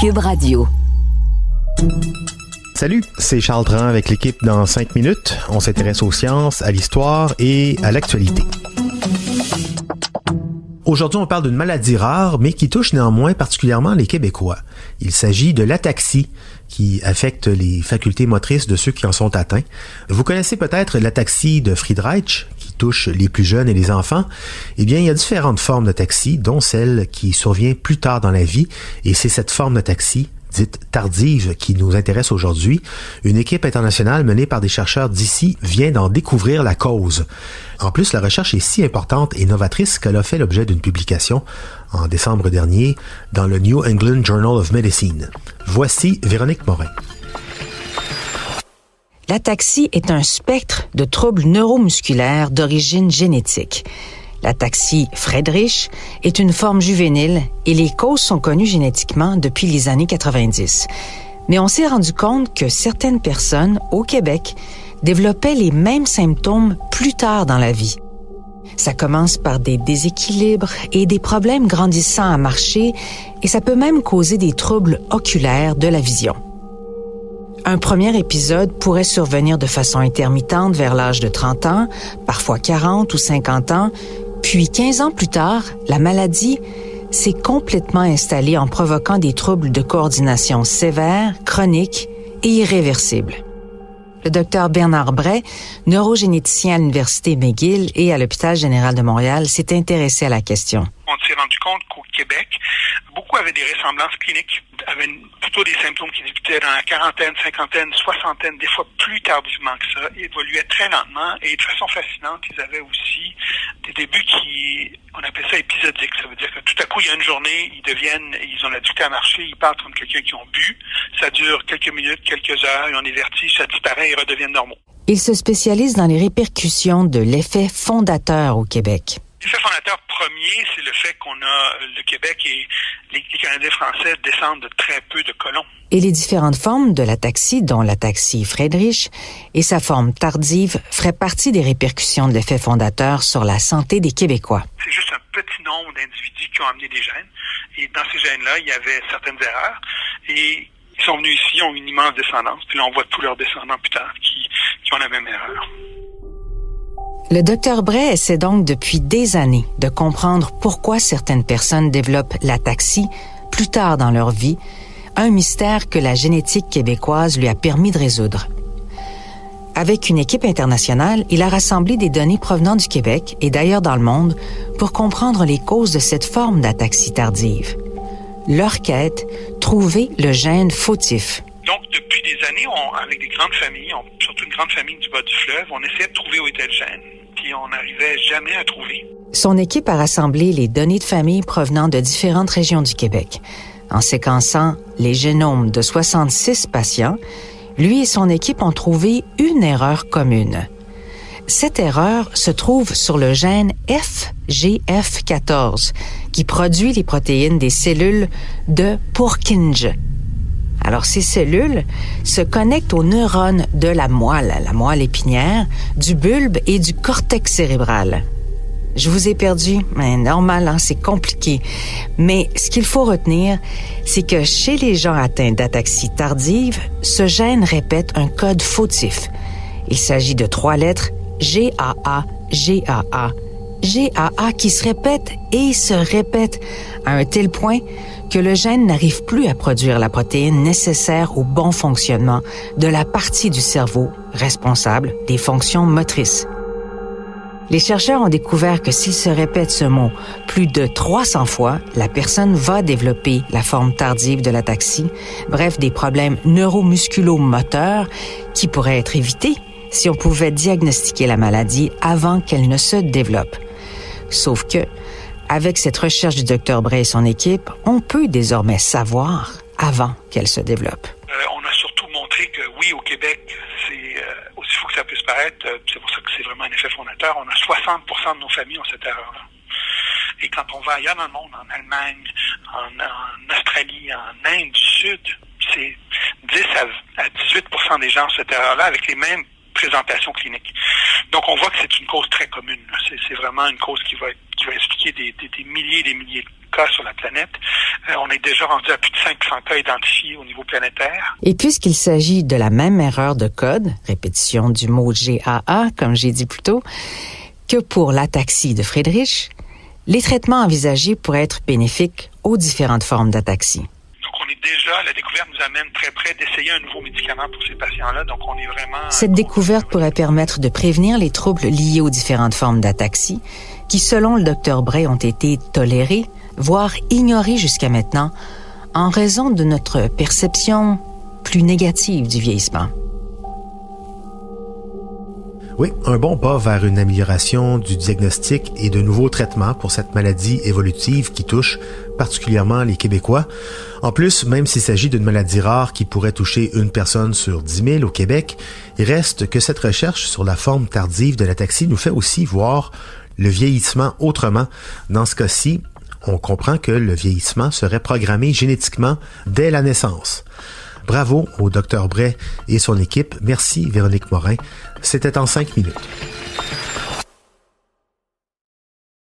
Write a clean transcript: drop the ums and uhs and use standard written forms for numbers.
Cube Radio. Salut, c'est Charles Dran avec l'équipe dans 5 minutes. On s'intéresse aux sciences, à l'histoire et à l'actualité. Aujourd'hui, on parle d'une maladie rare, mais qui touche néanmoins particulièrement les Québécois. Il s'agit de l'ataxie, qui affecte les facultés motrices de ceux qui en sont atteints. Vous connaissez peut-être l'ataxie de Friedreich, qui touche les plus jeunes et les enfants. Eh bien, il y a différentes formes d'ataxie, dont celle qui survient plus tard dans la vie, et c'est cette forme d'ataxie dite tardive qui nous intéresse aujourd'hui. Une équipe internationale menée par des chercheurs d'ici vient d'en découvrir la cause. En plus, la recherche est si importante et novatrice qu'elle a fait l'objet d'une publication en décembre dernier dans le New England Journal of Medicine. Voici Véronique Morin. L'ataxie est un spectre de troubles neuromusculaires d'origine génétique. L'ataxie Friedreich est une forme juvénile et les causes sont connues génétiquement depuis les années 90. Mais on s'est rendu compte que certaines personnes au Québec développaient les mêmes symptômes plus tard dans la vie. Ça commence par des déséquilibres et des problèmes grandissants à marcher et ça peut même causer des troubles oculaires de la vision. Un premier épisode pourrait survenir de façon intermittente vers l'âge de 30 ans, parfois 40 ou 50 ans, puis 15 ans plus tard, la maladie s'est complètement installée en provoquant des troubles de coordination sévères, chroniques et irréversibles. Le docteur Bernard Bray, neurogénéticien à l'Université McGill et à l'Hôpital général de Montréal, s'est intéressé à la question. On s'est rendu compte qu'au Québec, beaucoup avaient des ressemblances cliniques, avaient plutôt des symptômes qui débutaient dans la quarantaine, cinquantaine, soixantaine, des fois plus tardivement que ça, évoluaient très lentement et de façon fascinante, ils avaient aussi des débuts on appelle ça épisodiques. Ça veut dire que tout à coup, il y a une journée, ils ont la difficulté à marcher, ils parlent comme quelqu'un qui ont bu, ça dure quelques minutes, quelques heures, ils ont des vertiges, ça disparaît et ils redeviennent normaux. Il se spécialise dans les répercussions de l'effet fondateur au Québec. L'effet fondateur premier, c'est le fait qu'on a le Québec et les Canadiens français descendent de très peu de colons. Et les différentes formes de l'ataxie, dont l'ataxie Friedreich et sa forme tardive, feraient partie des répercussions de l'effet fondateur sur la santé des Québécois. C'est juste un petit nombre d'individus qui ont amené des gènes. Et dans ces gènes-là, il y avait certaines erreurs. Et ils sont venus ici, ont une immense descendance. Puis là, on voit tous leurs descendants plus tard qui ont la même erreur. Le docteur Bray essaie donc depuis des années de comprendre pourquoi certaines personnes développent l'ataxie plus tard dans leur vie, un mystère que la génétique québécoise lui a permis de résoudre. Avec une équipe internationale, il a rassemblé des données provenant du Québec et d'ailleurs dans le monde pour comprendre les causes de cette forme d'ataxie tardive. Leur quête, trouver le gène fautif. Donc, depuis des années, avec des grandes familles, surtout une grande famille du bas du fleuve, on essayait de trouver où était le gène, puis on n'arrivait jamais à trouver. Son équipe a rassemblé les données de famille provenant de différentes régions du Québec. En séquençant les génomes de 66 patients, lui et son équipe ont trouvé une erreur commune. Cette erreur se trouve sur le gène FGF14, qui produit les protéines des cellules de Purkinje. Alors, ces cellules se connectent aux neurones de la moelle épinière, du bulbe et du cortex cérébral. Je vous ai perdu, mais normal, hein, c'est compliqué. Mais ce qu'il faut retenir, c'est que chez les gens atteints d'ataxie tardive, ce gène répète un code fautif. Il s'agit de 3 lettres GAA, GAA, GAA qui se répètent et se répètent à un tel point que le gène n'arrive plus à produire la protéine nécessaire au bon fonctionnement de la partie du cerveau responsable des fonctions motrices. Les chercheurs ont découvert que s'il se répète ce mot plus de 300 fois, la personne va développer la forme tardive de l'ataxie, bref, des problèmes neuromusculo-moteurs qui pourraient être évités si on pouvait diagnostiquer la maladie avant qu'elle ne se développe. Sauf que, avec cette recherche du Dr Bray et son équipe, on peut désormais savoir avant qu'elle se développe. On a surtout montré que oui, au Québec, c'est aussi fou que ça puisse paraître, c'est pour ça que c'est vraiment un effet fondateur, on a 60% de nos familles ont cette erreur-là. Et quand on va ailleurs dans le monde, en Allemagne, en Australie, en Inde du Sud, c'est 10 à 18% des gens ont cette erreur-là avec les mêmes présentations cliniques. Donc, on voit que c'est une cause très commune. C'est vraiment une cause qui va expliquer des milliers et des milliers de cas sur la planète. On est déjà rendu à plus de 500 cas identifiés au niveau planétaire. Et puisqu'il s'agit de la même erreur de code, répétition du mot GAA, comme j'ai dit plus tôt, que pour l'ataxie de Friedreich, les traitements envisagés pourraient être bénéfiques aux différentes formes d'ataxie. Donc, on est déjà, la découverte nous amène très près d'essayer un nouveau médicament pour ces patients-là. Donc, on est vraiment... Cette découverte pourrait permettre de prévenir les troubles liés aux différentes formes d'ataxie qui, selon le Dr Bray, ont été tolérés, voire ignorés jusqu'à maintenant, en raison de notre perception plus négative du vieillissement. Oui, un bon pas vers une amélioration du diagnostic et de nouveaux traitements pour cette maladie évolutive qui touche particulièrement les Québécois. En plus, même s'il s'agit d'une maladie rare qui pourrait toucher une personne sur 10 000 au Québec, il reste que cette recherche sur la forme tardive de l'ataxie nous fait aussi voir le vieillissement autrement. Dans ce cas-ci, on comprend que le vieillissement serait programmé génétiquement dès la naissance. Bravo au Dr Bray et son équipe. Merci Véronique Morin. C'était en 5 minutes.